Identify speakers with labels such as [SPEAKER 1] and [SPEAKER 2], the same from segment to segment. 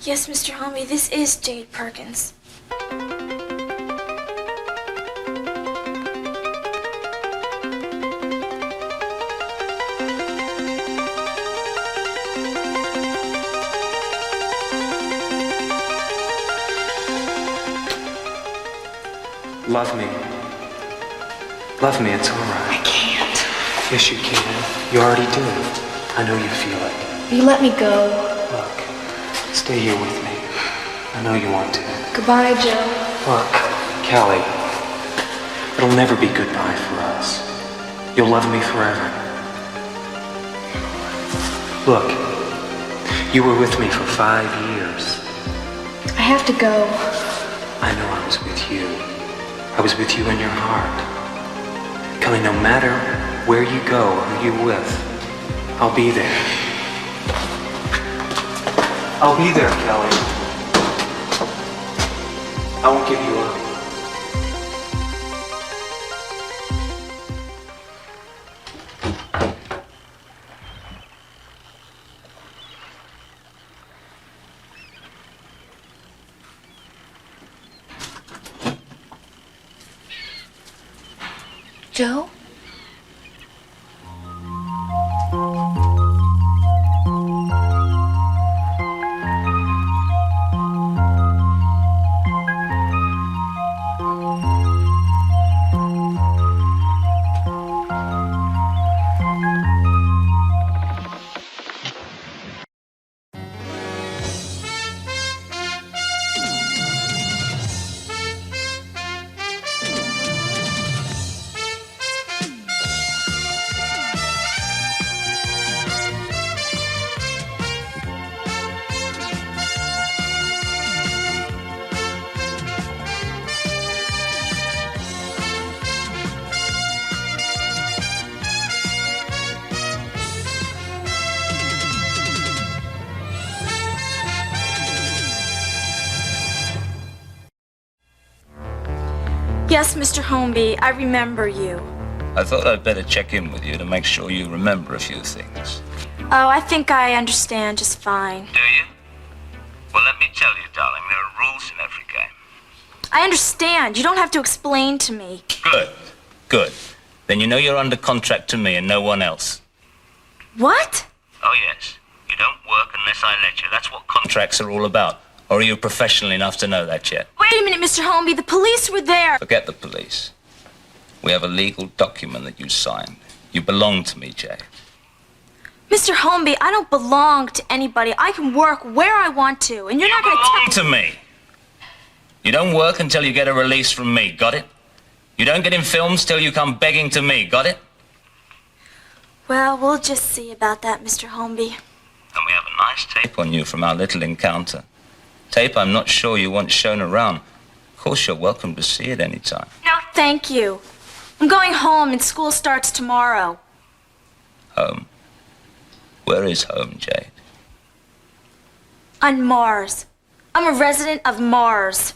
[SPEAKER 1] Yes, Mr. Homie, this is Jade Perkins.
[SPEAKER 2] Love me. Love me, it's all right.
[SPEAKER 3] I can't.
[SPEAKER 2] Yes, you can. You already do. I know you feel it.
[SPEAKER 1] Will you let me go?
[SPEAKER 2] Look, stay here with me. I know you want to.
[SPEAKER 1] Goodbye, Joe.
[SPEAKER 2] Look, Kelly, it'll never be goodbye for us. You'll love me forever. Look, you were with me for 5 years.
[SPEAKER 1] I have to go.
[SPEAKER 2] I know I was with you. I was with you in your heart. Kelly, no matter where you go or who you're with, I'll be there. I'll be there, Kelly. I won't give you up.
[SPEAKER 1] Joe? Yes, Mr. Homby, I remember you.
[SPEAKER 4] I thought I'd better check in with you to make sure you remember a few things.
[SPEAKER 1] Oh, I think I understand just fine.
[SPEAKER 4] Do you? Well, let me tell you, darling, there are rules in every game.
[SPEAKER 1] I understand. You don't have to explain to me.
[SPEAKER 4] Good. Good. Then you know you're under contract to me and no one else.
[SPEAKER 1] What?
[SPEAKER 4] Oh, yes. You don't work unless I let you. That's what contracts are all about. Or are you professional enough to know that yet?
[SPEAKER 1] Wait a minute, Mr. Homby. The police were there.
[SPEAKER 4] Forget the police. We have a legal document that you signed. You belong to me, Jay.
[SPEAKER 1] Mr. Homby, I don't belong to anybody. I can work where I want to, and you're not going to
[SPEAKER 4] belong to me. You don't work until you get a release from me, got it? You don't get in films till you come begging to me, got it?
[SPEAKER 1] Well, we'll just see about that, Mr. Homby.
[SPEAKER 4] And we have a nice tape on you from our little encounter. Tape I'm not sure you want shown around. Of course, you're welcome to see it anytime.
[SPEAKER 1] No, thank you. I'm going home and school starts tomorrow.
[SPEAKER 4] Home? Where is home, Jade?
[SPEAKER 1] On Mars. I'm a resident of Mars.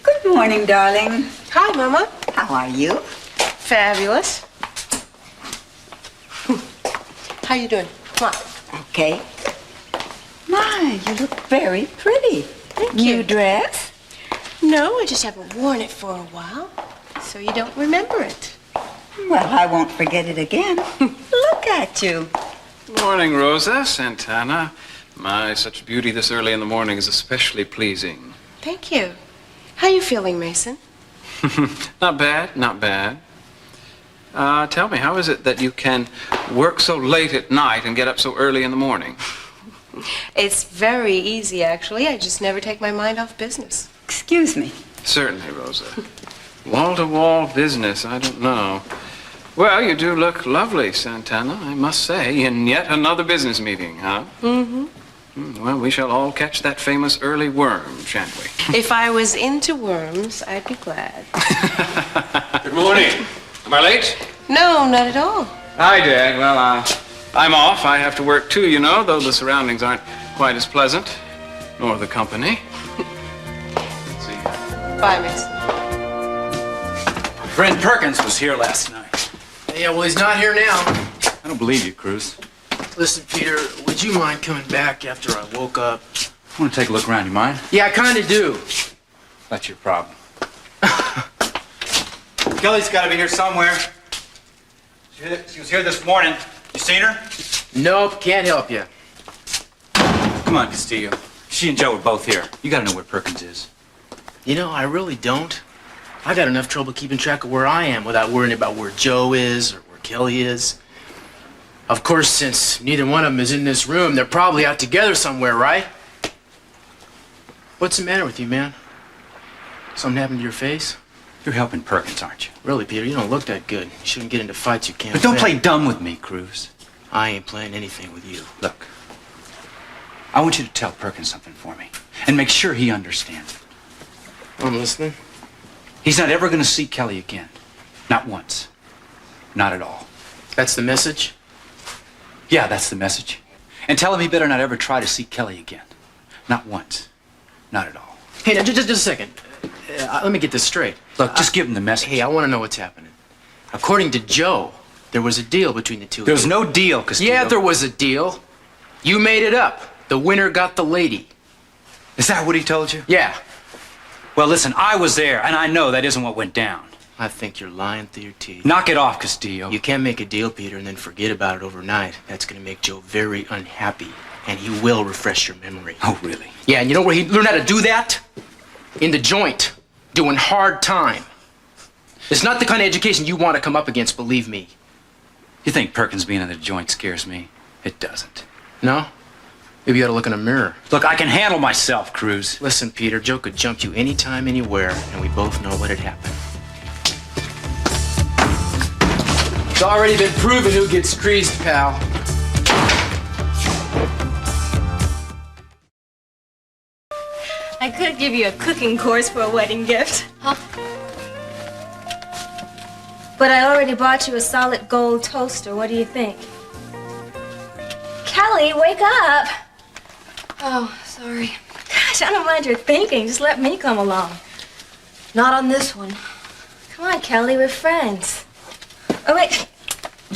[SPEAKER 3] Good morning, darling.
[SPEAKER 5] Hi, Mama.
[SPEAKER 3] How are you?
[SPEAKER 5] Fabulous. How you doing? Come on.
[SPEAKER 3] Okay. My, you look very pretty.
[SPEAKER 5] Thank
[SPEAKER 3] New
[SPEAKER 5] you.
[SPEAKER 3] dress?
[SPEAKER 5] No, I just haven't worn it for a while, so you don't remember it.
[SPEAKER 3] Well, I won't forget it again. Look at you.
[SPEAKER 6] Morning, Rosa, Santana. My, such beauty this early in the morning is especially pleasing.
[SPEAKER 5] Thank you. How you feeling, Mason?
[SPEAKER 6] Not bad, not bad. Tell me, how is it that you can work so late at night and get up so early in the morning?
[SPEAKER 5] It's very easy, actually. I just never take my mind off business.
[SPEAKER 3] Excuse me.
[SPEAKER 6] Certainly, Rosa. Wall-to-wall business, I don't know. Well, you do look lovely, Santana, I must say, in yet another business meeting, huh?
[SPEAKER 5] Mm-hmm.
[SPEAKER 6] Well, we shall all catch that famous early worm, shan't we?
[SPEAKER 5] If I was into worms, I'd be glad.
[SPEAKER 6] Good morning. Am I late?
[SPEAKER 5] No, not at all.
[SPEAKER 6] Hi, Dad. Well, I'm off. I have to work too, you know, though the surroundings aren't quite as pleasant, nor the company. Let's see.
[SPEAKER 5] Bye, Mason.
[SPEAKER 7] Friend Perkins was here last night.
[SPEAKER 8] Yeah, well, he's not here now.
[SPEAKER 7] I don't believe you, Cruz.
[SPEAKER 8] Listen, Peter, would you mind coming back after I woke up?
[SPEAKER 7] I want to take a look around. You mind?
[SPEAKER 8] Yeah, I kind of do.
[SPEAKER 7] That's your problem. Kelly's got to be here somewhere. She was here this morning. You seen her?
[SPEAKER 8] Nope, can't help you.
[SPEAKER 7] Come on, Castillo. She and Joe were both here. You got to know where Perkins is.
[SPEAKER 8] You know, I really don't. I got enough trouble keeping track of where I am without worrying about where Joe is or where Kelly is. Of course, since neither one of them is in this room, they're probably out together somewhere, right? What's the matter with you, man? Something happened to your face?
[SPEAKER 7] You're helping Perkins, aren't you?
[SPEAKER 8] Really, Peter, you don't look that good. You shouldn't get into fights you can't
[SPEAKER 7] But don't
[SPEAKER 8] win.
[SPEAKER 7] play dumb with me, Cruz.
[SPEAKER 8] I ain't playing anything with you.
[SPEAKER 7] Look, I want you to tell Perkins something for me. And make sure he understands it.
[SPEAKER 8] I'm listening.
[SPEAKER 7] He's not ever going to see Kelly again. Not once. Not at all.
[SPEAKER 8] That's the message?
[SPEAKER 7] Yeah, that's the message. And tell him he better not ever try to see Kelly again. Not once. Not at all.
[SPEAKER 8] Hey, now, just a second. Let me get this straight.
[SPEAKER 7] Look, just give him the message.
[SPEAKER 8] Hey, I want to know what's happening. According to Joe, there was a deal between the two of you.
[SPEAKER 7] There was no deal, Castillo.
[SPEAKER 8] Yeah, there was a deal. You made it up. The winner got the lady.
[SPEAKER 7] Is that what he told you?
[SPEAKER 8] Yeah.
[SPEAKER 7] Well, listen, I was there, and I know that isn't what went down.
[SPEAKER 8] I think you're lying through your teeth.
[SPEAKER 7] Knock it off, Castillo.
[SPEAKER 8] You can't make a deal, Peter, and then forget about it overnight. That's going to make Joe very unhappy, and he will refresh your memory.
[SPEAKER 7] Oh, really?
[SPEAKER 8] Yeah, and you know where he learned how to do that? In the joint, doing hard time. It's not the kind of education you want to come up against, believe me.
[SPEAKER 7] You think Perkins being in the joint scares me? It doesn't.
[SPEAKER 8] No? Maybe you ought to look in a mirror.
[SPEAKER 7] Look, I can handle myself, Cruz.
[SPEAKER 8] Listen, Peter, Joe could jump you anytime, anywhere, and we both know what had happened. It's already been proven who gets creased, pal.
[SPEAKER 1] I could give you a cooking course for a wedding gift. Huh? But I already bought you a solid gold toaster. What do you think? Kelly, wake up!
[SPEAKER 5] Oh, sorry.
[SPEAKER 1] Gosh, I don't mind your thinking. Just let me come along.
[SPEAKER 5] Not on this one.
[SPEAKER 1] Come on, Kelly, we're friends. Oh, wait.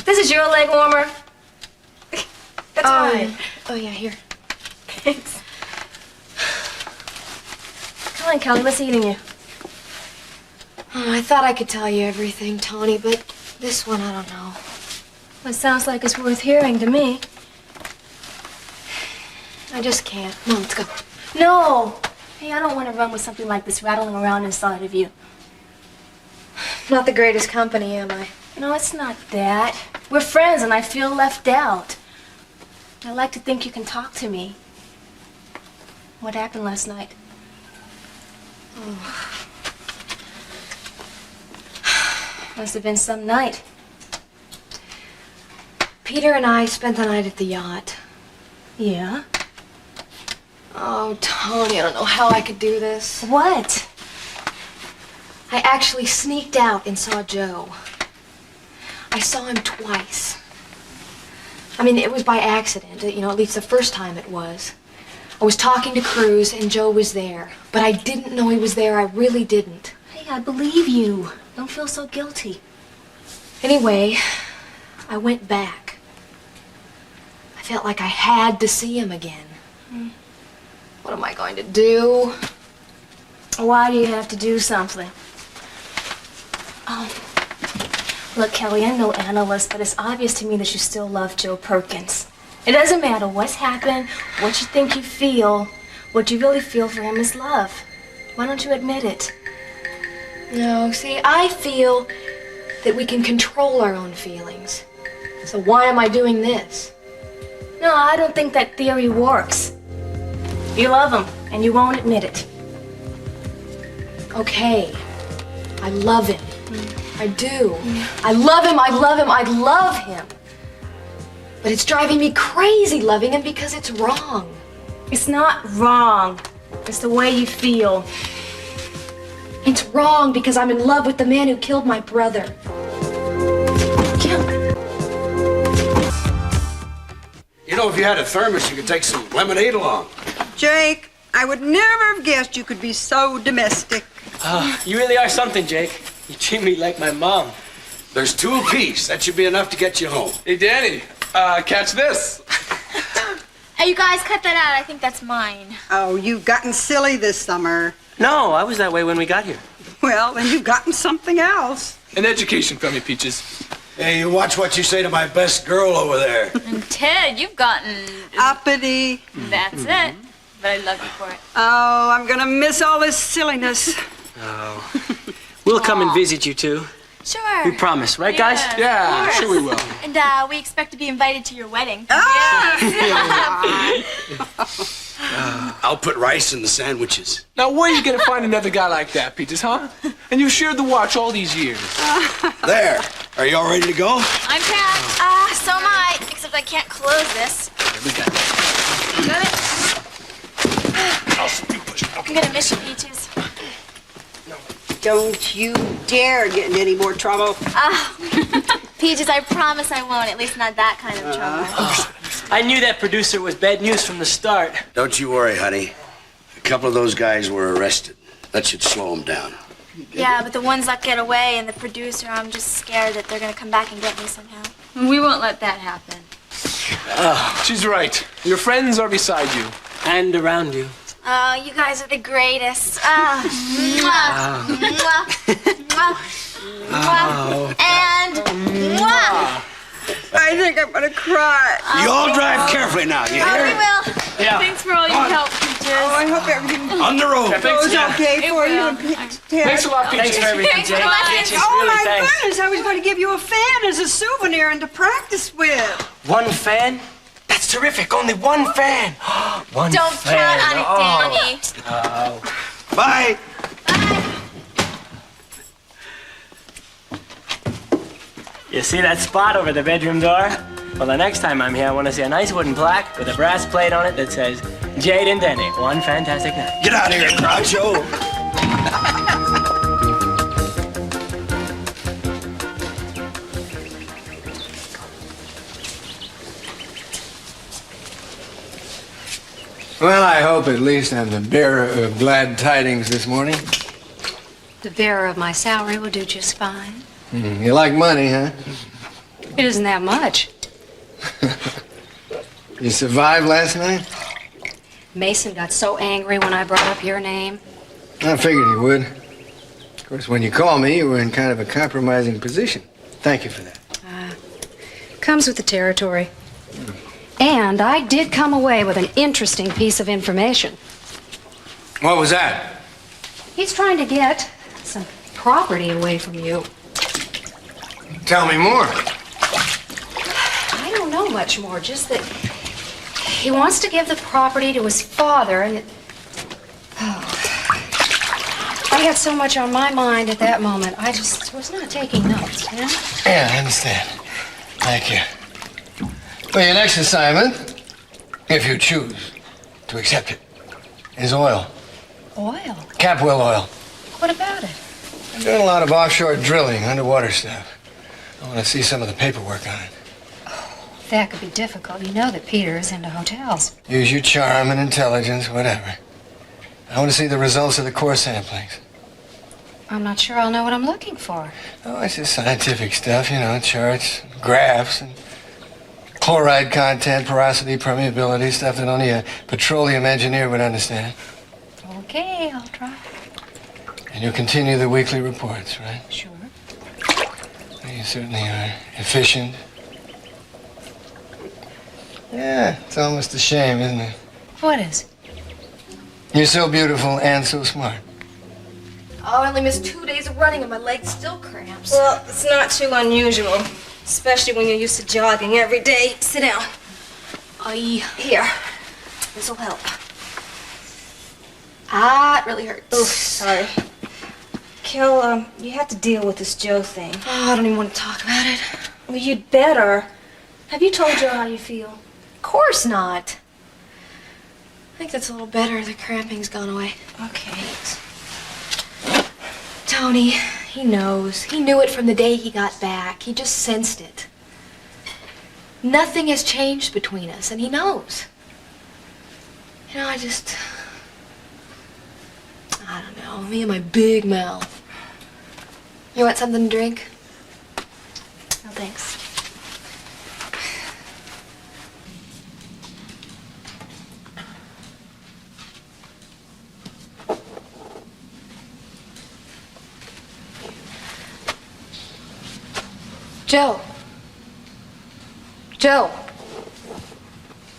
[SPEAKER 1] This is your leg warmer. That's mine.
[SPEAKER 5] Oh, yeah, here.
[SPEAKER 1] Thanks. Come on, Kelly, what's eating you?
[SPEAKER 5] Oh, I thought I could tell you everything, Tony, but this one, I don't know.
[SPEAKER 1] Well, it sounds like it's worth hearing to me.
[SPEAKER 5] I just can't. Come on, let's go.
[SPEAKER 1] No! Hey, I don't want to run with something like this rattling around inside of you.
[SPEAKER 5] Not the greatest company, am I?
[SPEAKER 1] No, it's not that. We're friends and I feel left out. I like to think you can talk to me. What happened last night?
[SPEAKER 5] Oh.
[SPEAKER 1] Must have been some night.
[SPEAKER 5] Peter and I spent the night at the yacht.
[SPEAKER 1] Yeah?
[SPEAKER 5] Oh, Tony, I don't know how I could do this.
[SPEAKER 1] What?
[SPEAKER 5] I actually sneaked out and saw Joe. I saw him twice. I mean, it was by accident. You know, at least the first time it was. I was talking to Cruz and Joe was there. But I didn't know he was there. I really didn't.
[SPEAKER 1] Hey, I believe you. Don't feel so guilty.
[SPEAKER 5] Anyway, I went back. I felt like I had to see him again. What am I going to do?
[SPEAKER 1] Why do you have to do something? Oh. Look, Kelly, I'm no analyst, but it's obvious to me that you still love Joe Perkins. It doesn't matter what's happened, what you think you feel. What you really feel for him is love. Why don't you admit it?
[SPEAKER 5] No, see, I feel that we can control our own feelings. So why am I doing this?
[SPEAKER 1] No, I don't think that theory works. You love him, and you won't admit it.
[SPEAKER 5] Okay, I love him. I do. I love him, I love him, I love him. But it's driving me crazy loving him because it's wrong.
[SPEAKER 1] It's not wrong. It's the way you feel.
[SPEAKER 5] It's wrong because I'm in love with the man who killed my brother.
[SPEAKER 9] You know, if you had a thermos, you could take some lemonade along.
[SPEAKER 3] Jake, I would never have guessed you could be so domestic.
[SPEAKER 10] You really are something, Jake. You treat me like my mom.
[SPEAKER 9] There's 2 apiece. That should be enough to get you home.
[SPEAKER 11] Hey, Danny, catch this.
[SPEAKER 1] Hey, you guys, cut that out. I think that's mine.
[SPEAKER 3] Oh, you've gotten silly this summer.
[SPEAKER 10] No, I was that way when we got here.
[SPEAKER 3] Well, then you've gotten something else.
[SPEAKER 11] An education from you, Peaches.
[SPEAKER 9] Hey, you watch what you say to my best girl over there.
[SPEAKER 12] And Ted, you've gotten...
[SPEAKER 3] Uppity.
[SPEAKER 12] That's it. But I love you for it.
[SPEAKER 3] Oh, I'm gonna miss all this silliness.
[SPEAKER 10] Oh. We'll come and visit you two.
[SPEAKER 12] Sure.
[SPEAKER 10] We promise, right, guys?
[SPEAKER 11] Yeah, sure we will.
[SPEAKER 12] And we expect to be invited to your wedding.
[SPEAKER 9] I'll put rice in the sandwiches.
[SPEAKER 11] Now, where are you gonna find another guy like that, Peaches, huh? And you've shared the watch all these years.
[SPEAKER 9] There. Are you all ready to go?
[SPEAKER 12] I'm packed. So am I. Except I can't close this.
[SPEAKER 11] We got it.
[SPEAKER 12] Got it? I'm gonna miss you, Peaches.
[SPEAKER 3] Don't you dare get in any more trouble.
[SPEAKER 12] Peaches, I promise I won't. At least not that kind of trouble.
[SPEAKER 10] I knew that producer was bad news from the start.
[SPEAKER 9] Don't you worry, honey. A couple of those guys were arrested. That should slow them down.
[SPEAKER 12] Yeah, but the ones that get away and the producer, I'm just scared that they're gonna come back and get me somehow. We won't let that happen.
[SPEAKER 11] She's right. Your friends are beside you.
[SPEAKER 10] And around you.
[SPEAKER 12] Oh, you guys are the greatest. Mwah. Mwah. Mwah. Mwah. And mwah.
[SPEAKER 3] I think I'm gonna cry.
[SPEAKER 9] You all drive carefully now, you
[SPEAKER 12] Oh,
[SPEAKER 9] hear?
[SPEAKER 12] we will.
[SPEAKER 10] Yeah.
[SPEAKER 12] Thanks for all your help, Peaches.
[SPEAKER 3] Oh, I hope everything
[SPEAKER 9] On the road.
[SPEAKER 3] goes okay for you. and Ted.
[SPEAKER 11] Thanks a lot, Peaches.
[SPEAKER 10] Thanks for everything,
[SPEAKER 12] Thanks for
[SPEAKER 10] Jake.
[SPEAKER 12] the
[SPEAKER 10] Peaches,
[SPEAKER 3] Oh
[SPEAKER 10] really,
[SPEAKER 3] my
[SPEAKER 10] thanks.
[SPEAKER 3] goodness, I was going to give you a fan as a souvenir and to practice with.
[SPEAKER 10] One fan? That's terrific. Only one fan. One
[SPEAKER 12] Don't
[SPEAKER 10] fan.
[SPEAKER 12] count on it, Danny.
[SPEAKER 10] Oh.
[SPEAKER 9] Bye.
[SPEAKER 10] You see that spot over the bedroom door? Well, the next time I'm here, I want to see a nice wooden plaque with a brass plate on it that says, Jade and Denny, one fantastic night.
[SPEAKER 9] Get out of here, Groucho.
[SPEAKER 13] Well, I hope at least I'm the bearer of glad tidings this morning.
[SPEAKER 1] The bearer of my salary will do just fine.
[SPEAKER 13] You like money, huh?
[SPEAKER 1] It isn't that much.
[SPEAKER 13] You survived last night?
[SPEAKER 1] Mason got so angry when I brought up your name.
[SPEAKER 13] I figured he would. Of course, when you called me, you were in kind of a compromising position. Thank you for that.
[SPEAKER 1] Comes with the territory. And I did come away with an interesting piece of information.
[SPEAKER 13] What was that?
[SPEAKER 1] He's trying to get some property away from you.
[SPEAKER 13] Tell me more.
[SPEAKER 1] I don't know much more, just that he wants to give the property to his father, and I had so much on my mind at that moment, I just was not taking notes, you know?
[SPEAKER 13] Yeah, I understand. Thank you. Well, your next assignment, if you choose to accept it, is oil.
[SPEAKER 1] Oil?
[SPEAKER 13] Capwell oil.
[SPEAKER 1] What about it?
[SPEAKER 13] I'm doing a lot of offshore drilling, underwater stuff. I want to see some of the paperwork on it.
[SPEAKER 1] That could be difficult. You know that Peter is into hotels.
[SPEAKER 13] Use your charm and intelligence, whatever. I want to see the results of the core samplings.
[SPEAKER 1] I'm not sure I'll know what I'm looking for.
[SPEAKER 13] Oh, it's just scientific stuff, you know, charts, graphs, and chloride content, porosity, permeability, stuff that only a petroleum engineer would understand.
[SPEAKER 1] Okay, I'll try.
[SPEAKER 13] And you'll continue the weekly reports, right?
[SPEAKER 1] Sure.
[SPEAKER 13] You certainly are efficient. Yeah, it's almost a shame, isn't it?
[SPEAKER 1] What is?
[SPEAKER 13] You're so beautiful and so smart.
[SPEAKER 5] Oh, I only missed 2 days of running and my leg still cramps.
[SPEAKER 1] Well, it's not too unusual, especially when you're used to jogging every day. Sit down.
[SPEAKER 5] Here. This'll help. It really hurts.
[SPEAKER 1] Oh, sorry. Kel, you have to deal with this Joe thing.
[SPEAKER 5] Oh, I don't even want to talk about it.
[SPEAKER 1] Well, you'd better. Have you told Joe how you feel?
[SPEAKER 5] Of course not. I think that's a little better. The cramping's gone away.
[SPEAKER 1] Okay.
[SPEAKER 5] Tony, he knows. He knew it from the day he got back. He just sensed it. Nothing has changed between us, and he knows. You know, I don't know, me and my big mouth. You want something to drink?
[SPEAKER 1] No, thanks.
[SPEAKER 5] Joe. Joe.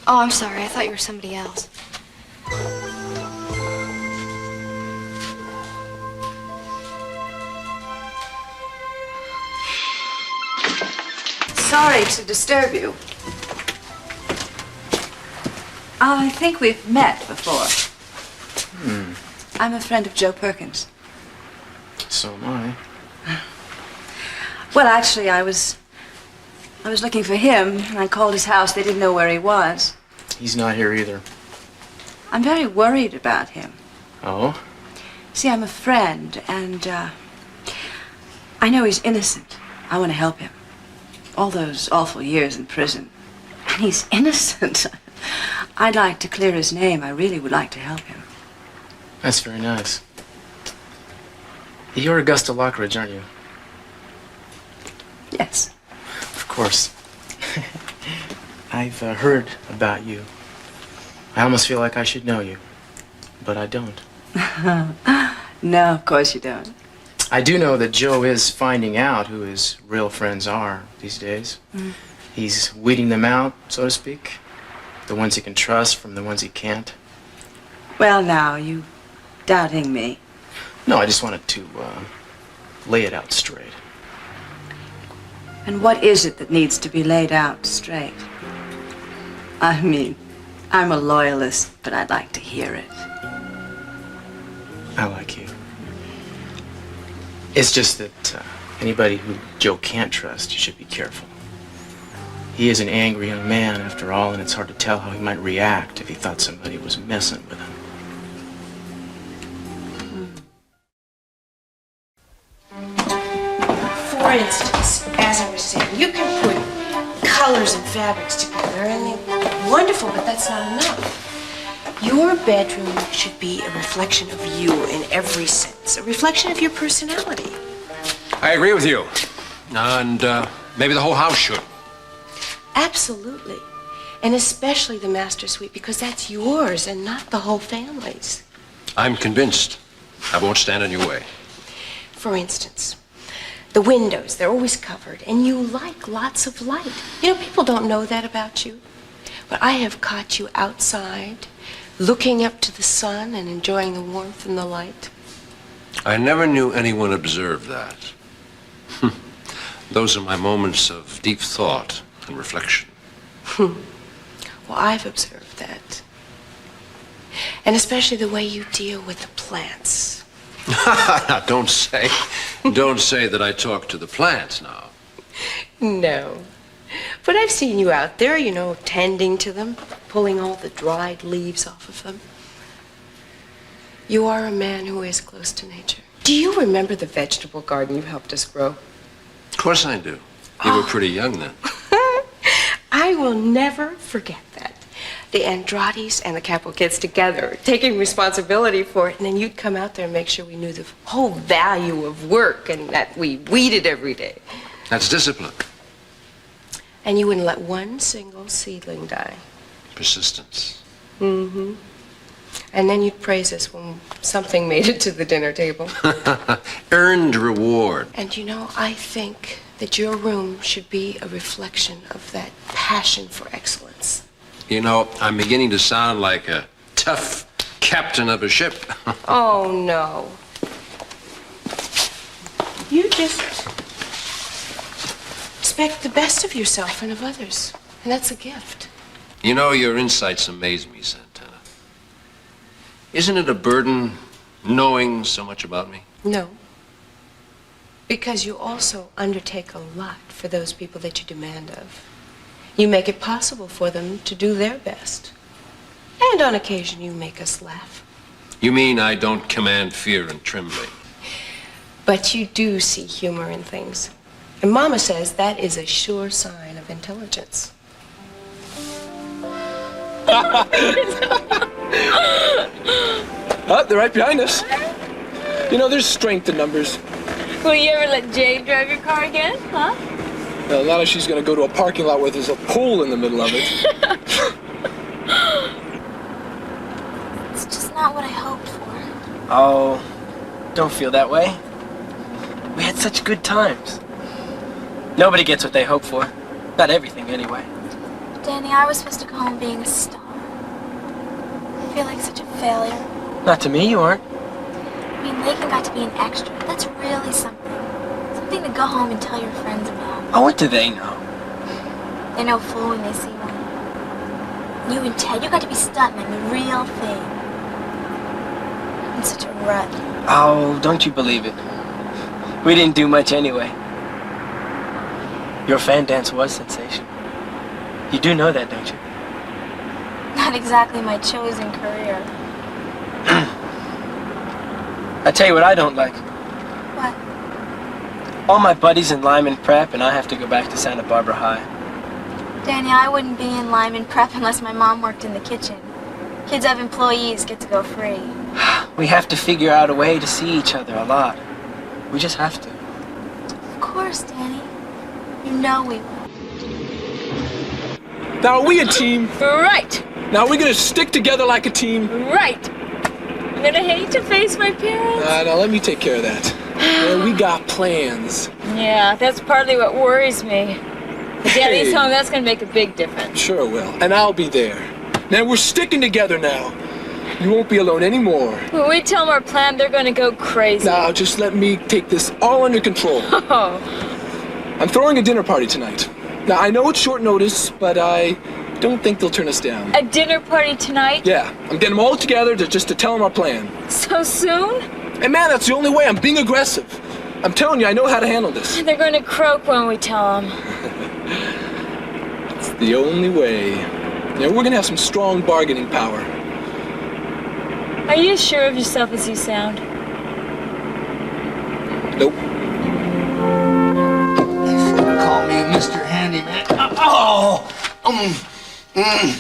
[SPEAKER 5] Oh, I'm sorry. I thought you were somebody else.
[SPEAKER 3] Sorry to disturb you. I think we've met before. I'm a friend of Joe Perkins.
[SPEAKER 8] So am I.
[SPEAKER 3] Well, actually, I was looking for him, and I called his house. They didn't know where he was.
[SPEAKER 8] He's not here either.
[SPEAKER 3] I'm very worried about him.
[SPEAKER 8] Oh?
[SPEAKER 3] See, I'm a friend, and I know he's innocent. I want to help him. All those awful years in prison. And he's innocent. I'd like to clear his name. I really would like to help him.
[SPEAKER 8] That's very nice. You're Augusta Lockridge, aren't you?
[SPEAKER 3] Yes.
[SPEAKER 8] Of course. I've heard about you. I almost feel like I should know you, but I don't.
[SPEAKER 3] No, of course you don't.
[SPEAKER 8] I do know that Joe is finding out who his real friends are these days. He's weeding them out, so to speak. The ones he can trust from the ones he can't.
[SPEAKER 3] Well, now, you doubting me.
[SPEAKER 8] No, I just wanted to lay it out straight.
[SPEAKER 3] And what is it that needs to be laid out straight? I mean, I'm a loyalist, but I'd like to hear it.
[SPEAKER 8] I like you. It's just that anybody who Joe can't trust, you should be careful. He is an angry young man, after all, and it's hard to tell how he might react if he thought somebody was messing with him.
[SPEAKER 14] For instance, as I was saying, you can put colors and fabrics together and they're wonderful, but that's not enough. Your bedroom should be a reflection of you in every sense, a reflection of your personality.
[SPEAKER 9] I agree with you. And maybe the whole house should.
[SPEAKER 14] Absolutely. And especially the master suite, because that's yours and not the whole family's.
[SPEAKER 9] I'm convinced. I won't stand in your way.
[SPEAKER 14] For instance, the windows, they're always covered, and you like lots of light. You know, people don't know that about you. But I have caught you outside, looking up to the sun and enjoying the warmth and the light.
[SPEAKER 9] I never knew anyone observe that. Those are my moments of deep thought and reflection.
[SPEAKER 14] Well, I've observed that. And especially the way you deal with the plants.
[SPEAKER 9] Don't say that I talk to the plants now.
[SPEAKER 14] No. But I've seen you out there, you know, tending to them, pulling all the dried leaves off of them. You are a man who is close to nature. Do you remember the vegetable garden you helped us grow?
[SPEAKER 9] Of course I do. You were pretty young then.
[SPEAKER 14] I will never forget that. The Andrades and the Capital kids together, taking responsibility for it, and then you'd come out there and make sure we knew the whole value of work and that we weeded every day.
[SPEAKER 9] That's discipline.
[SPEAKER 14] And you wouldn't let one single seedling die.
[SPEAKER 9] Persistence.
[SPEAKER 14] Mm-hmm. And then you'd praise us when something made it to the dinner table.
[SPEAKER 9] Earned reward.
[SPEAKER 14] And you know, I think that your room should be a reflection of that passion for excellence.
[SPEAKER 9] You know, I'm beginning to sound like a tough captain of a ship.
[SPEAKER 14] Oh, no. You just expect the best of yourself and of others. And that's a gift.
[SPEAKER 9] You know, your insights amaze me, Santana. Isn't it a burden knowing so much about me?
[SPEAKER 14] No. Because you also undertake a lot for those people that you demand of. You make it possible for them to do their best. And on occasion, you make us laugh.
[SPEAKER 9] You mean I don't command fear and trembling?
[SPEAKER 14] But you do see humor in things. And Mama says that is a sure sign of intelligence.
[SPEAKER 11] Oh, they're right behind us. You know, there's strength in numbers.
[SPEAKER 15] Will you ever let Jade drive your car again, huh?
[SPEAKER 11] Well, not if she's gonna go to a parking lot where there's a pool in the middle of it.
[SPEAKER 12] It's just not what I hoped for.
[SPEAKER 10] Oh, don't feel that way. We had such good times. Nobody gets what they hope for. Not everything, anyway.
[SPEAKER 12] Danny, I was supposed to go home being a star. I feel like such a failure.
[SPEAKER 10] Not to me, you aren't.
[SPEAKER 12] I mean, Lakin got to be an extra. That's really something. Something to go home and tell your friends about.
[SPEAKER 10] Oh, what do they know?
[SPEAKER 12] They know full when they see one. You and Ted, you got to be stuntmen, the real thing. I'm in such a rut.
[SPEAKER 10] Oh, don't you believe it. We didn't do much anyway. Your fan dance was sensational. You do know that, don't you?
[SPEAKER 12] Not exactly my chosen career.
[SPEAKER 10] I tell you what I don't like.
[SPEAKER 12] What?
[SPEAKER 10] All my buddies in Lyman Prep, and I have to go back to Santa Barbara High.
[SPEAKER 12] Danny, I wouldn't be in Lyman Prep unless my mom worked in the kitchen. Kids of employees get to go free.
[SPEAKER 10] We have to figure out a way to see each other a lot. We just have to.
[SPEAKER 12] Of course, Danny. You know we will.
[SPEAKER 11] Now, are we a team?
[SPEAKER 15] Right.
[SPEAKER 11] Now, are we gonna stick together like a team?
[SPEAKER 15] Right. I'm gonna hate to face my parents.
[SPEAKER 11] Now, let me take care of that. Yeah, we got plans.
[SPEAKER 15] Yeah, that's partly what worries me. If Danny's
[SPEAKER 11] Hey.
[SPEAKER 15] home, that's gonna make a big difference.
[SPEAKER 11] Sure will. And I'll be there. Now, we're sticking together now. You won't be alone anymore.
[SPEAKER 15] When we tell them our plan, they're gonna go crazy.
[SPEAKER 11] Now, just let me take this all under control.
[SPEAKER 15] Oh.
[SPEAKER 11] I'm throwing a dinner party tonight. Now, I know it's short notice, but I don't think they'll turn us down.
[SPEAKER 15] A dinner party tonight?
[SPEAKER 11] Yeah, I'm getting them all together just to tell them our plan.
[SPEAKER 15] So soon?
[SPEAKER 11] And man, that's the only way. I'm being aggressive. I'm telling you, I know how to handle this.
[SPEAKER 15] They're gonna croak when we tell them.
[SPEAKER 11] It's the only way. Yeah, we're gonna have some strong bargaining power.
[SPEAKER 15] Are you as sure of yourself as you sound?
[SPEAKER 11] Nope.
[SPEAKER 13] Call me Mr. Handyman. Oh!
[SPEAKER 3] I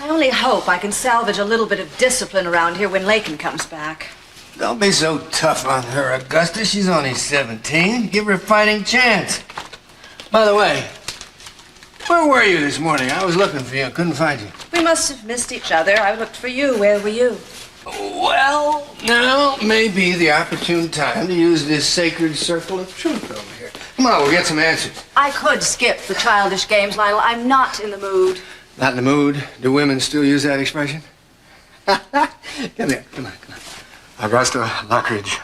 [SPEAKER 3] only hope I can salvage a little bit of discipline around here when Lakin comes back.
[SPEAKER 13] Don't be so tough on her, Augusta. She's only 17. Give her a fighting chance. By the way, where were you this morning? I was looking for you. I couldn't find you.
[SPEAKER 3] We must have missed each other. I looked for you. Where were you?
[SPEAKER 13] Well, now may be the opportune time to use this sacred circle of truth over here. Come on, we'll get some answers.
[SPEAKER 3] I could skip the childish games, Lionel. I'm not in the mood.
[SPEAKER 13] Not in the mood? Do women still use that expression? Come here, come on. Augusta Lockridge,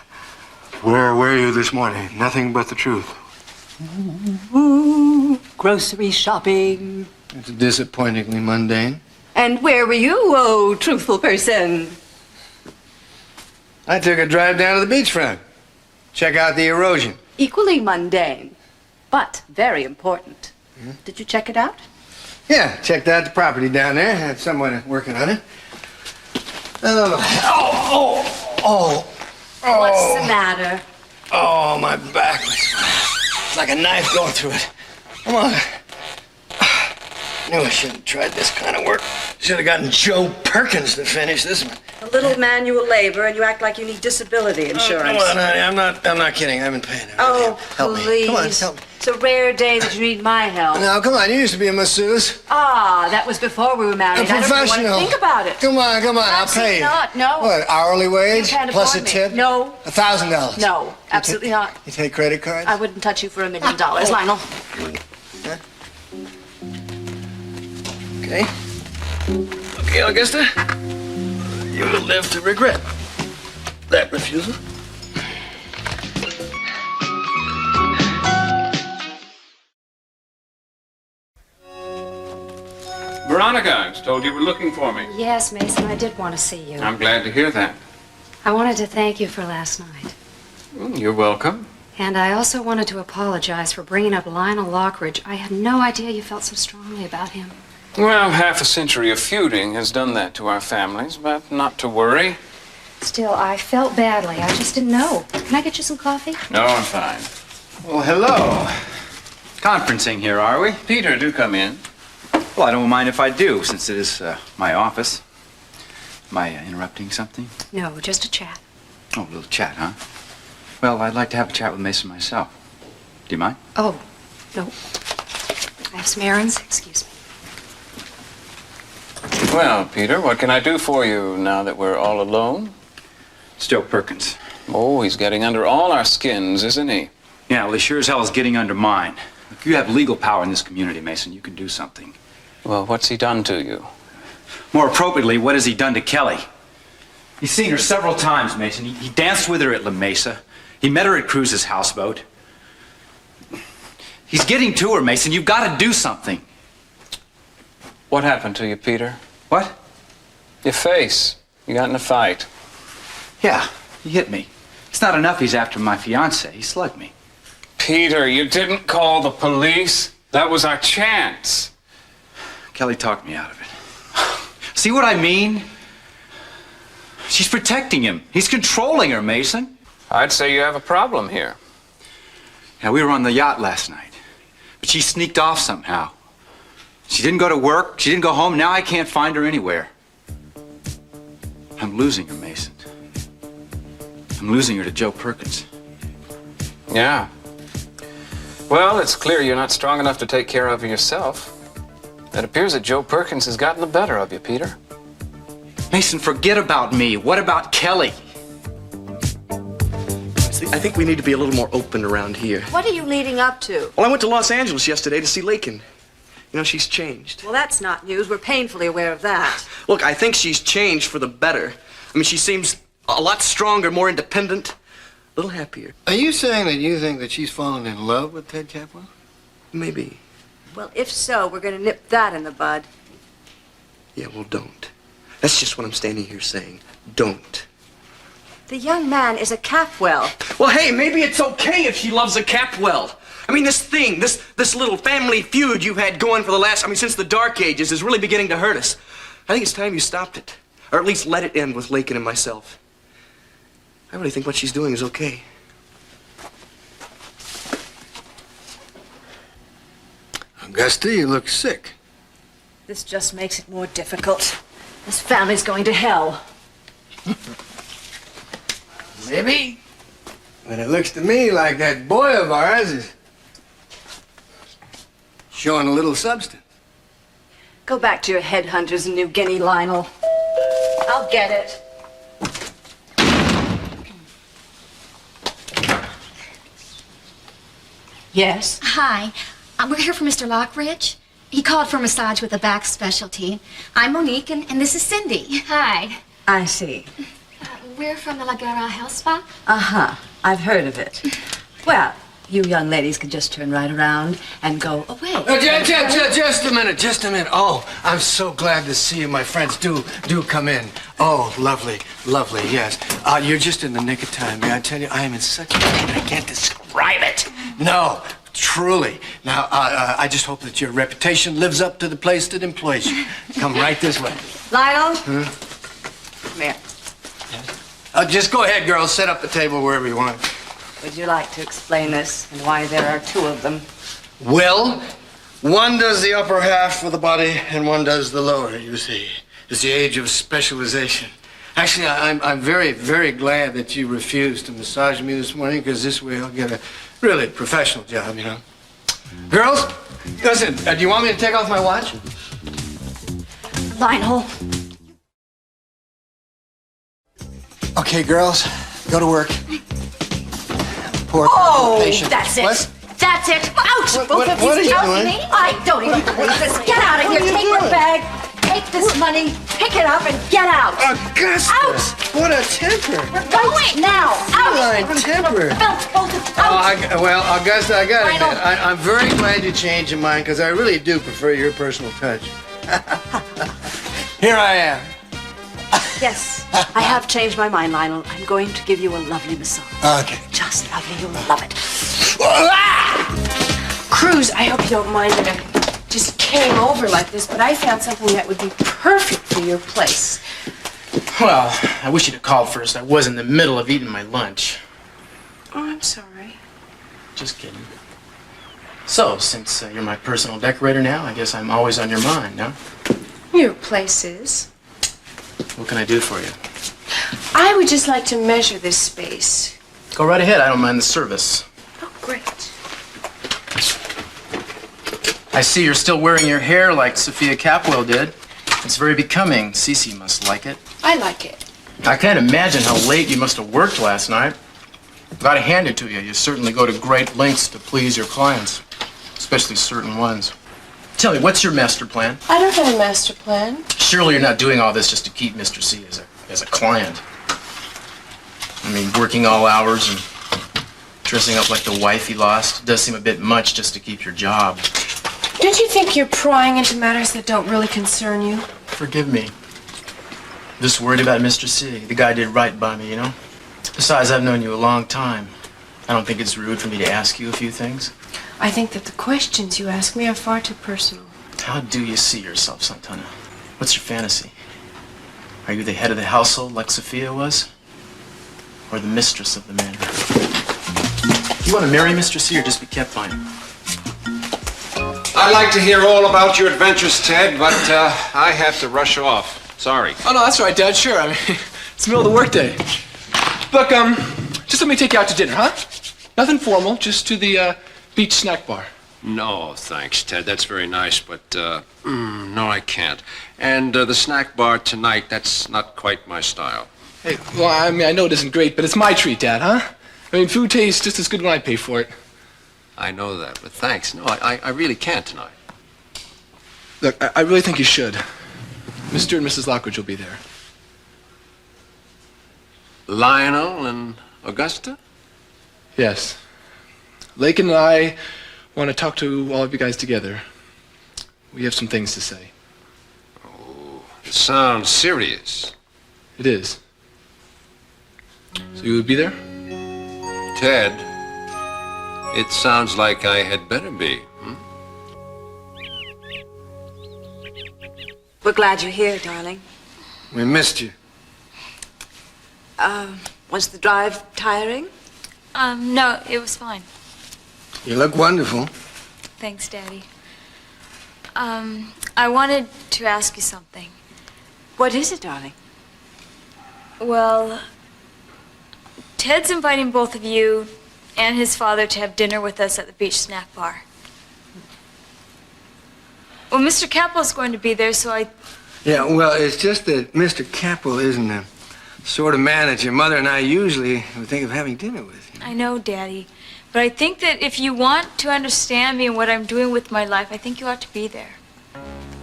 [SPEAKER 13] where were you this morning? Nothing but the truth.
[SPEAKER 3] Ooh, grocery shopping.
[SPEAKER 13] It's disappointingly mundane.
[SPEAKER 3] And where were you, oh truthful person?
[SPEAKER 13] I took a drive down to the beachfront. Check out the erosion.
[SPEAKER 3] Equally mundane, but very important. Did you check it out?
[SPEAKER 13] Yeah, checked out the property down there. Had someone working on it.
[SPEAKER 3] What's the matter?
[SPEAKER 13] Oh, my back. It's like a knife going through it. Come on. Knew I shouldn't have tried this kind of work. Should have gotten Joe Perkins to finish this one.
[SPEAKER 3] A little manual labor, and you act like you need disability insurance.
[SPEAKER 13] Come on, honey. I'm not kidding. I've been paying.
[SPEAKER 3] Oh,
[SPEAKER 13] Help me.
[SPEAKER 3] please.
[SPEAKER 13] Come on, help me.
[SPEAKER 3] It's a rare day that you need my help.
[SPEAKER 13] Now, come on. You used to be a masseuse.
[SPEAKER 3] Ah, that was before we were married.
[SPEAKER 13] A
[SPEAKER 3] I don't even
[SPEAKER 13] professional.
[SPEAKER 3] want to think about it.
[SPEAKER 13] Come on. I'll
[SPEAKER 3] Absolutely
[SPEAKER 13] pay you.
[SPEAKER 3] not. No.
[SPEAKER 13] What, hourly wage?
[SPEAKER 3] You can't
[SPEAKER 13] plus a
[SPEAKER 3] afford me.
[SPEAKER 13] tip?
[SPEAKER 3] No.
[SPEAKER 13] $1,000?
[SPEAKER 3] No, absolutely not.
[SPEAKER 13] You take credit cards?
[SPEAKER 3] I wouldn't touch you for $1 million, Lionel.
[SPEAKER 13] Huh? Okay. Okay, Augusta. You will live to regret that refusal.
[SPEAKER 6] Veronica, I was told you were looking for me.
[SPEAKER 16] Yes, Mason, I did want to see you.
[SPEAKER 6] I'm glad to hear that.
[SPEAKER 16] I wanted to thank you for last night.
[SPEAKER 6] You're welcome.
[SPEAKER 16] And I also wanted to apologize for bringing up Lionel Lockridge. I had no idea you felt so strongly about him.
[SPEAKER 6] Well, half a century of feuding has done that to our families, but not to worry.
[SPEAKER 16] Still, I felt badly. I just didn't know. Can I get you some coffee?
[SPEAKER 6] No, I'm fine.
[SPEAKER 7] Well, hello. Conferencing here, are we?
[SPEAKER 6] Peter, do come in.
[SPEAKER 7] Well, I don't mind if I do, since it is my office. Am I interrupting something?
[SPEAKER 16] No, just a chat.
[SPEAKER 7] Oh, a little chat, huh? Well, I'd like to have a chat with Mason myself. Do you mind?
[SPEAKER 16] Oh, no. I have some errands. Excuse me.
[SPEAKER 6] Well, Peter, what can I do for you now that we're all alone?
[SPEAKER 7] It's Joe Perkins.
[SPEAKER 6] Oh, he's getting under all our skins, isn't he?
[SPEAKER 7] Yeah, well, he sure as hell is getting under mine. If you have legal power in this community, Mason, you can do something.
[SPEAKER 6] Well, what's he done to you?
[SPEAKER 7] More appropriately, what has he done to Kelly? He's seen her several times, Mason. He danced with her at La Mesa. He met her at Cruz's houseboat. He's getting to her, Mason. You've got to do something.
[SPEAKER 6] What happened to you, Peter?
[SPEAKER 7] What?
[SPEAKER 6] Your face. You got in a fight.
[SPEAKER 7] Yeah, he hit me. It's not enough he's after my fiancée. He slugged me.
[SPEAKER 6] Peter, you didn't call the police. That was our chance.
[SPEAKER 7] Kelly talked me out of it. See what I mean? She's protecting him. He's controlling her, Mason.
[SPEAKER 6] I'd say you have a problem here.
[SPEAKER 7] Yeah, we were on the yacht last night. But she sneaked off somehow. She didn't go to work. She didn't go home. Now I can't find her anywhere. I'm losing her, Mason. I'm losing her to Joe Perkins.
[SPEAKER 6] Yeah. Well, it's clear you're not strong enough to take care of yourself. It appears that Joe Perkins has gotten the better of you, Peter.
[SPEAKER 7] Mason, forget about me. What about Kelly?
[SPEAKER 17] I think we need to be a little more open around here.
[SPEAKER 3] What are you leading up to?
[SPEAKER 17] Well, I went to Los Angeles yesterday to see Lakin. You know, she's changed.
[SPEAKER 3] Well, that's not news. We're painfully aware of that.
[SPEAKER 17] Look, I think she's changed for the better. I mean, she seems a lot stronger, more independent, a little happier.
[SPEAKER 13] Are you saying that you think that she's fallen in love with Ted Capwell?
[SPEAKER 17] Maybe.
[SPEAKER 3] Well, if so, we're going to nip that in the bud.
[SPEAKER 17] Yeah, well, don't. That's just what I'm standing here saying. Don't.
[SPEAKER 3] The young man is a Capwell.
[SPEAKER 17] Well, hey, maybe it's okay if she loves a Capwell. I mean, this thing, this little family feud you've had going for the last, since the Dark Ages is really beginning to hurt us. I think it's time you stopped it. Or at least let it end with Lakin and myself. I really think what she's doing is okay.
[SPEAKER 13] Augusta, you look sick.
[SPEAKER 3] This just makes it more difficult. This family's going to hell.
[SPEAKER 13] Maybe. But it looks to me like that boy of ours is showing a little substance.
[SPEAKER 3] Go back to your headhunters in New Guinea, Lionel. I'll get it. Yes?
[SPEAKER 18] Hi. We're here for Mr. Lockridge. He called for a massage with a back specialty. I'm Monique, and this is Cindy. Hi.
[SPEAKER 3] I see.
[SPEAKER 18] We're from the La Guerra Health Spa.
[SPEAKER 3] Uh-huh. I've heard of it. Well, you young ladies can just turn right around and go away.
[SPEAKER 13] Just a minute. Oh, I'm so glad to see you, my friends. Do come in. Oh, lovely, yes. You're just in the nick of time. May I tell you, I am in such pain, I can't describe it. No, truly. Now, I just hope that your reputation lives up to the place that employs you. Come right this way.
[SPEAKER 3] Lionel?
[SPEAKER 13] Huh?
[SPEAKER 3] Come here.
[SPEAKER 13] Just go ahead, girls. Set up the table wherever you want.
[SPEAKER 3] Would you like to explain this and why there are two of them?
[SPEAKER 13] Well, one does the upper half of the body and one does the lower, you see. It's the age of specialization. Actually, I'm very, very glad that you refused to massage me this morning, because this way I'll get a really professional job, you know. Girls, listen, do you want me to take off my watch?
[SPEAKER 3] Lionel.
[SPEAKER 13] Okay, girls, go to work. Poor patient.
[SPEAKER 3] That's it.
[SPEAKER 13] What?
[SPEAKER 3] That's it. Out!
[SPEAKER 13] What are you doing?
[SPEAKER 3] I don't even believe this. Get out of here. Take your bag. Take this money. Pick it up and get out.
[SPEAKER 13] Augusta!
[SPEAKER 3] Out!
[SPEAKER 13] What a temper.
[SPEAKER 3] We're going now. Out!
[SPEAKER 13] Fine temper.
[SPEAKER 3] Belt both out.
[SPEAKER 13] Well, Augusta, I gotta
[SPEAKER 3] Lionel.
[SPEAKER 13] admit, I'm very glad you changed your mind, because I really do prefer your personal touch. Here I am.
[SPEAKER 3] Yes, I have changed my mind, Lionel. I'm going to give you a lovely massage.
[SPEAKER 13] Okay.
[SPEAKER 3] Just lovely. You'll love it.
[SPEAKER 14] Cruz, I hope you don't mind that I just came over like this, but I found something that would be perfect for your place.
[SPEAKER 8] Well, I wish you'd have called first. I was in the middle of eating my lunch.
[SPEAKER 14] Oh, I'm sorry.
[SPEAKER 8] Just kidding. So, since you're my personal decorator now, I guess I'm always on your mind, no?
[SPEAKER 14] Your place is.
[SPEAKER 8] What can I do for you?
[SPEAKER 14] I would just like to measure this space.
[SPEAKER 8] Go right ahead. I don't mind the service.
[SPEAKER 14] Oh, great.
[SPEAKER 8] I see you're still wearing your hair like Sophia Capwell did. It's very becoming. Cece must like it.
[SPEAKER 14] I like it.
[SPEAKER 8] I can't imagine how late you must have worked last night. Gotta hand it to you. You certainly go to great lengths to please your clients, especially certain ones. Tell me, what's your master plan?
[SPEAKER 14] I don't have a master plan.
[SPEAKER 8] Surely you're not doing all this just to keep Mr. C as a client. I mean, working all hours and dressing up like the wife he lost does seem a bit much just to keep your job.
[SPEAKER 14] Don't you think you're prying into matters that don't really concern you?
[SPEAKER 8] Forgive me. Just worried about Mr. C. The guy did right by me, you know? Besides, I've known you a long time. I don't think it's rude for me to ask you a few things.
[SPEAKER 14] I think that the questions you ask me are far too personal.
[SPEAKER 8] How do you see yourself, Santana? What's your fantasy? Are you the head of the household like Sophia was? Or the mistress of the manor? You want to marry Mr. C or just be kept by him?
[SPEAKER 19] I'd like to hear all about your adventures, Ted, but I have to rush off. Sorry.
[SPEAKER 11] Oh, no, that's all right, Dad. Sure. I mean, it's the middle of the workday. Look, just let me take you out to dinner, huh? Nothing formal, just to the beach snack bar.
[SPEAKER 19] No, thanks, Ted. That's very nice, but no, I can't. And the snack bar tonight, that's not quite my style.
[SPEAKER 11] Hey, well, I mean, I know it isn't great, but it's my treat, Dad, huh? I mean, food tastes just as good when I pay for it.
[SPEAKER 19] I know that, but thanks. No, I really can't tonight.
[SPEAKER 11] Look, I really think you should. Mr. and Mrs. Lockridge will be there.
[SPEAKER 19] Lionel and Augusta?
[SPEAKER 11] Yes. Lakin and I want to talk to all of you guys together. We have some things to say.
[SPEAKER 19] Oh, it sounds serious.
[SPEAKER 11] It is. So you would be there?
[SPEAKER 19] Ted, it sounds like I had better be.
[SPEAKER 3] We're glad you're here, darling.
[SPEAKER 13] We missed you.
[SPEAKER 3] Was the drive tiring?
[SPEAKER 15] No, it was fine.
[SPEAKER 13] You look wonderful.
[SPEAKER 15] Thanks, Daddy. I wanted to ask you something.
[SPEAKER 3] What is it, darling?
[SPEAKER 15] Well, Ted's inviting both of you and his father to have dinner with us at the beach snack bar. Well, Mr. Capwell's going to be there, so I...
[SPEAKER 13] Yeah, well, it's just that Mr. Capwell isn't the sort of man that your mother and I usually would think of having dinner with.
[SPEAKER 15] I know, Daddy. But I think that if you want to understand me and what I'm doing with my life, I think you ought to be there.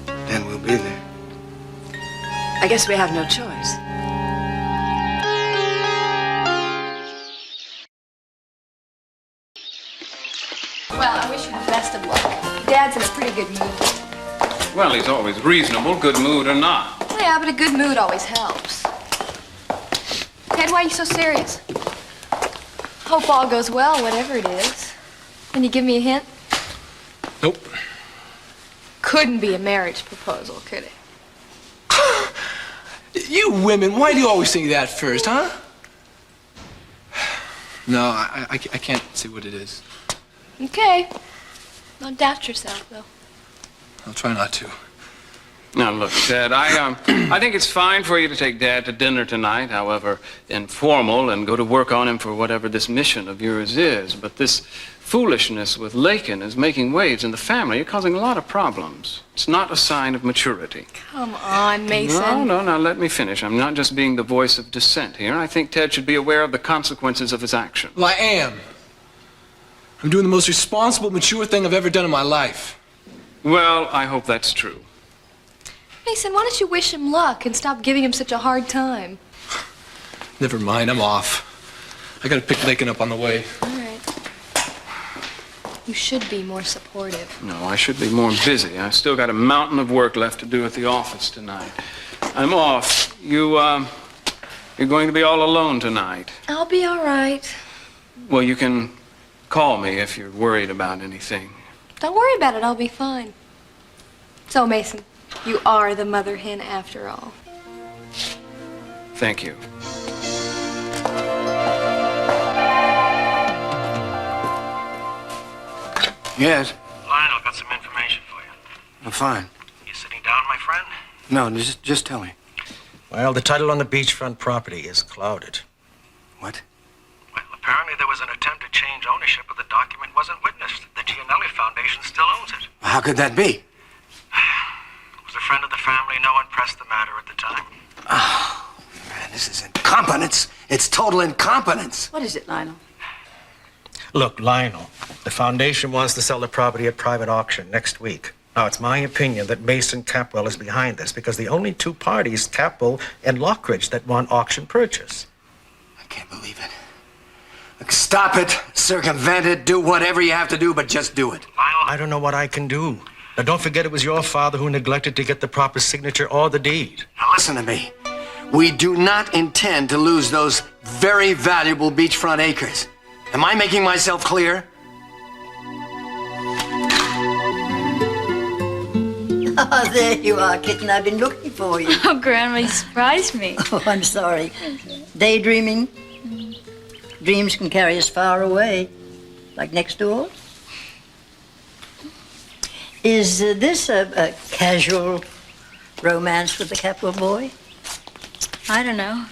[SPEAKER 13] Then we'll be there.
[SPEAKER 3] I guess we have no choice.
[SPEAKER 5] Well, I wish you the best of luck. Dad's in a pretty good mood.
[SPEAKER 6] Well, he's always reasonable, good mood or not.
[SPEAKER 5] Yeah, but a good mood always helps. Ted, why are you so serious? Hope all goes well, whatever it is. Can you give me a hint?
[SPEAKER 11] Nope.
[SPEAKER 5] Couldn't be a marriage proposal, could it?
[SPEAKER 11] You women, why do you always think that first, huh? No, I can't say what it is.
[SPEAKER 5] Okay. Don't doubt yourself, though.
[SPEAKER 11] I'll try not to.
[SPEAKER 6] Now, look, Ted, I think it's fine for you to take Dad to dinner tonight, however informal, and go to work on him for whatever this mission of yours is. But this foolishness with Lakin is making waves in the family. You're causing a lot of problems. It's not a sign of maturity.
[SPEAKER 5] Come on, Mason.
[SPEAKER 6] No, now let me finish. I'm not just being the voice of dissent here. I think Ted should be aware of the consequences of his action.
[SPEAKER 11] Well, I am. I'm doing the most responsible, mature thing I've ever done in my life.
[SPEAKER 6] Well, I hope that's true.
[SPEAKER 5] Mason, why don't you wish him luck and stop giving him such a hard time?
[SPEAKER 11] Never mind, I'm off. I gotta pick Lakin up on the way.
[SPEAKER 5] All right. You should be more supportive.
[SPEAKER 6] No, I should be more busy. I still got a mountain of work left to do at the office tonight. I'm off. You're going to be all alone tonight.
[SPEAKER 5] I'll be all right.
[SPEAKER 6] Well, you can call me if you're worried about anything.
[SPEAKER 5] Don't worry about it. I'll be fine. So, Mason, you are the mother hen after all.
[SPEAKER 6] Thank you.
[SPEAKER 13] Yes.
[SPEAKER 20] Lionel, got some information for you.
[SPEAKER 13] I'm fine.
[SPEAKER 20] You sitting down, my friend?
[SPEAKER 13] No, just tell me.
[SPEAKER 9] Well, the title on the beachfront property is clouded.
[SPEAKER 13] What?
[SPEAKER 20] Well, apparently was an attempt to change ownership, but the document wasn't witnessed. The Gianelli Foundation still owns it.
[SPEAKER 13] How could that be?
[SPEAKER 20] It was a friend of the family. No one pressed the matter at the time.
[SPEAKER 13] Oh, man, this is incompetence. It's total incompetence.
[SPEAKER 3] What is it, Lionel?
[SPEAKER 21] Look, Lionel, the foundation wants to sell the property at private auction next week. Now, it's my opinion that Mason Capwell is behind this because the only two parties, Capwell and Lockridge, that want auction purchase.
[SPEAKER 13] I can't believe it. Look, stop it, circumvent it, do whatever you have to do, but just do it.
[SPEAKER 21] I don't know what I can do. Now, don't forget it was your father who neglected to get the proper signature or the deed.
[SPEAKER 13] Now, listen to me. We do not intend to lose those very valuable beachfront acres. Am I making myself clear?
[SPEAKER 22] Ah, there you are, kitten. I've been looking for you.
[SPEAKER 15] Oh, Grandma, you surprised me.
[SPEAKER 22] Oh, I'm sorry. Daydreaming? Dreams can carry us far away, like next door. Is this a casual romance with the Capwell boy?
[SPEAKER 15] I don't know.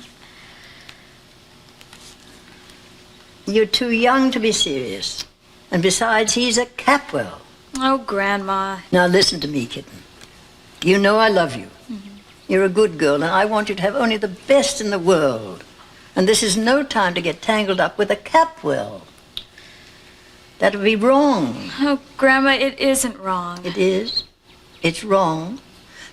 [SPEAKER 22] You're too young to be serious. And besides, he's a Capwell.
[SPEAKER 15] Oh, Grandma.
[SPEAKER 22] Now listen to me, kitten. You know I love you. You're a good girl, and I want you to have only the best in the world. And this is no time to get tangled up with a Capwell. That would be wrong.
[SPEAKER 15] Oh, Grandma, it isn't wrong.
[SPEAKER 22] It is. It's wrong.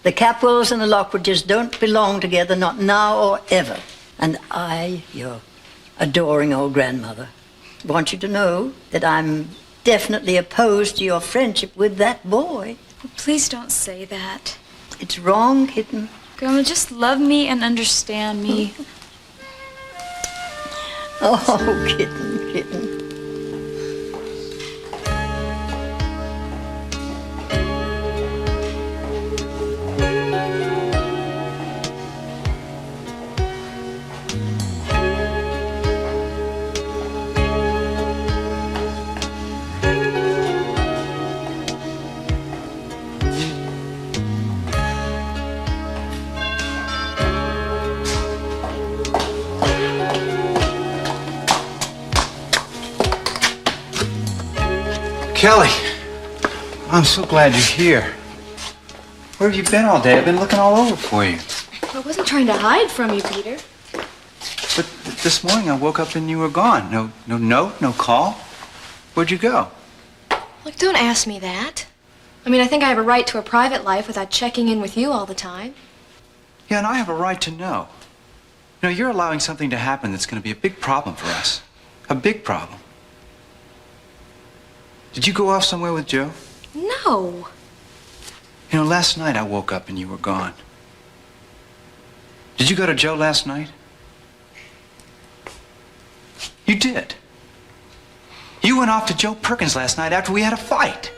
[SPEAKER 22] The Capwells and the Lockridges don't belong together, not now or ever. And I, your adoring old grandmother, want you to know that I'm definitely opposed to your friendship with that boy.
[SPEAKER 15] Oh, please don't say that.
[SPEAKER 22] It's wrong, kitten.
[SPEAKER 15] Grandma, just love me and understand me.
[SPEAKER 22] Oh, kitten, kitten.
[SPEAKER 7] Kelly, I'm so glad you're here. Where have you been all day? I've been looking all over for you.
[SPEAKER 5] I wasn't trying to hide from you, Peter.
[SPEAKER 7] But this morning I woke up and you were gone. No note, no call. Where'd you go?
[SPEAKER 5] Look, don't ask me that. I mean, I think I have a right to a private life without checking in with you all the time.
[SPEAKER 7] Yeah, and I have a right to know. You know, you're allowing something to happen that's going to be a big problem for us. A big problem. Did you go off somewhere with Joe?
[SPEAKER 5] No.
[SPEAKER 7] You know, last night I woke up and you were gone. Did you go to Joe last night? You did. You went off to Joe Perkins last night after we had a fight.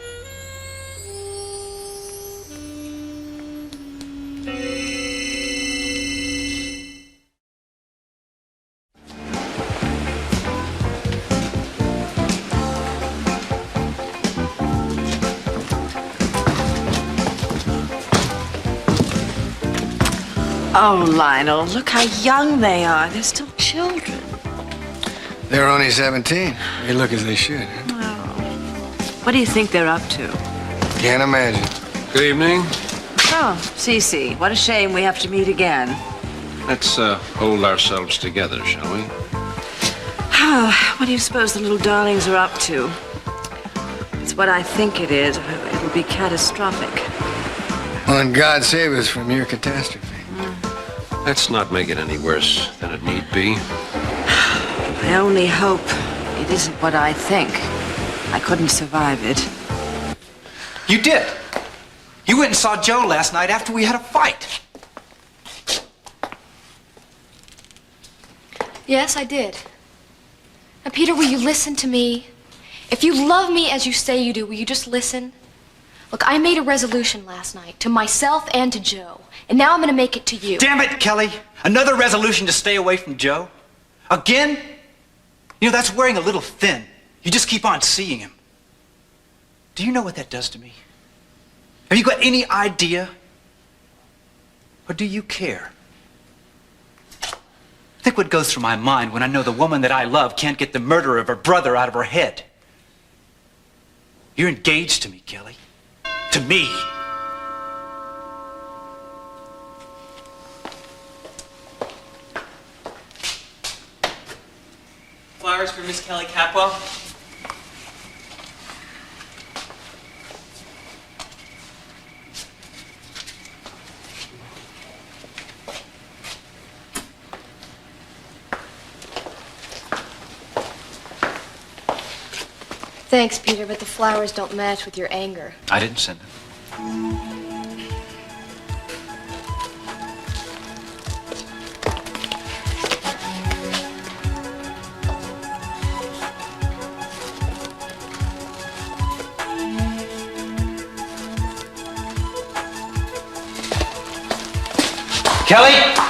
[SPEAKER 3] Oh, Lionel, look how young they are. They're still children.
[SPEAKER 13] They're only 17. They look as they should.
[SPEAKER 3] What do you think they're up to?
[SPEAKER 13] Can't imagine.
[SPEAKER 19] Good evening.
[SPEAKER 3] Oh, Cece, what a shame we have to meet again.
[SPEAKER 19] Let's hold ourselves together, shall we?
[SPEAKER 3] What do you suppose the little darlings are up to? It's what I think it is. It'll be catastrophic.
[SPEAKER 13] Well, and God save us from your catastrophe.
[SPEAKER 19] Let's not make it any worse than it need be.
[SPEAKER 3] I only hope it isn't what I think. I couldn't survive it.
[SPEAKER 7] You did. You went and saw Joe last night after we had a fight.
[SPEAKER 5] Yes, I did. Now, Peter, will you listen to me? If you love me as you say you do, will you just listen? Look, I made a resolution last night to myself and to Joe, and now I'm going to make it to you.
[SPEAKER 7] Damn it, Kelly. Another resolution to stay away from Joe? Again? You know, that's wearing a little thin. You just keep on seeing him. Do you know what that does to me? Have you got any idea? Or do you care? Think what goes through my mind when I know the woman that I love can't get the murder of her brother out of her head. You're engaged to me, Kelly. To me.
[SPEAKER 10] Flowers for Miss Kelly Capwell.
[SPEAKER 5] Thanks, Peter, but the flowers don't match with your anger.
[SPEAKER 7] I didn't send them. Kelly!